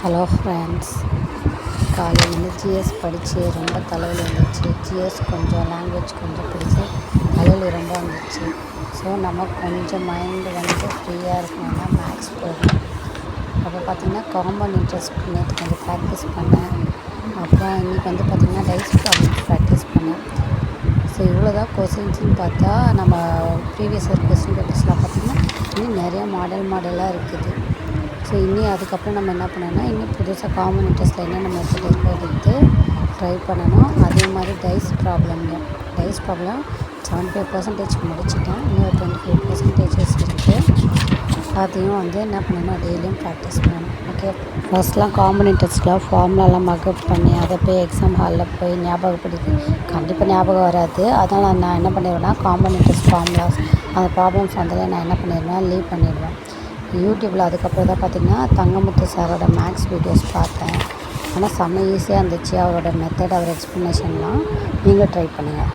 Hello friends, காலையிலேருந்து GS படித்து ரொம்ப தலைவலி வந்துச்சு. ஜிஎஸ் கொஞ்சம் லாங்குவேஜ் கொஞ்சம் படித்து தலைவலி ரொம்ப வந்துச்சு. ஸோ நம்ம கொஞ்சம் மைண்டு ஃப்ரீயாக இருக்கணும்னா மேக்ஸ் போகணும். அப்போ பார்த்திங்கன்னா காம்பவுண்ட் இன்ட்ரெஸ்ட் நேற்று கொஞ்சம் ப்ராக்டிஸ் பண்ணேன். அப்புறம் இன்றைக்கி பார்த்திங்கன்னா டைஸ் ப்ராப்ளம்ஸ் ப்ராக்டிஸ் பண்ணேன். ஸோ இவ்வளோ தான் கொஸ்டின்ஸ்னு பார்த்தா நம்ம ப்ரீவியஸ் இயர் கொஸ்டின் பேப்பர்ஸ்லாம் பார்த்திங்கன்னா இன்னும் நிறையா மாடலாக இருக்குது. ஸோ அதுக்கப்புறம் நம்ம என்ன பண்ணோன்னா இன்னும் புதுசாக காமன் இன்ட்ரெஸ்ட்டில் என்னென்ன மெத்தட் இருக்கோ எடுத்து ட்ரை பண்ணணும். அதே மாதிரி டைஸ் ப்ராப்ளம் 75% முடிச்சிட்டேன். இன்னும் 25% இருக்குது. அதையும் என்ன பண்ணணும், டெய்லியும் ப்ராக்டிஸ் பண்ணணும். ஓகே, ஃபர்ஸ்ட்லாம் காமன் இன்ட்ரெஸ்ட்டில் ஃபார்முலாலாம் மக்கப் பண்ணி அதை போய் எக்ஸாம் ஹாலில் போய் ஞாபகப்படுத்தி கண்டிப்பாக ஞாபகம் வராது. அதனால் நான் என்ன பண்ணிடுவேன்னா காமன் இன்ட்ரெஸ்ட் ஃபார்முலாஸ் அந்த ப்ராப்ளம்ஸ் வந்தாலே நான் என்ன பண்ணிடுவேன், லீவ் பண்ணிடுவேன். யூடியூப்பில் அதுக்கப்புறம் தான் பார்த்திங்கன்னா தங்கமுத்து சாரோட மேக்ஸ் வீடியோஸ் பார்த்தேன். ஆனால் செம்ம ஈஸியாக இருந்துச்சு அவரோட மெத்தட், அவர் எக்ஸ்ப்ளனேஷன்லாம். நீங்களும் ட்ரை பண்ணுங்கள்.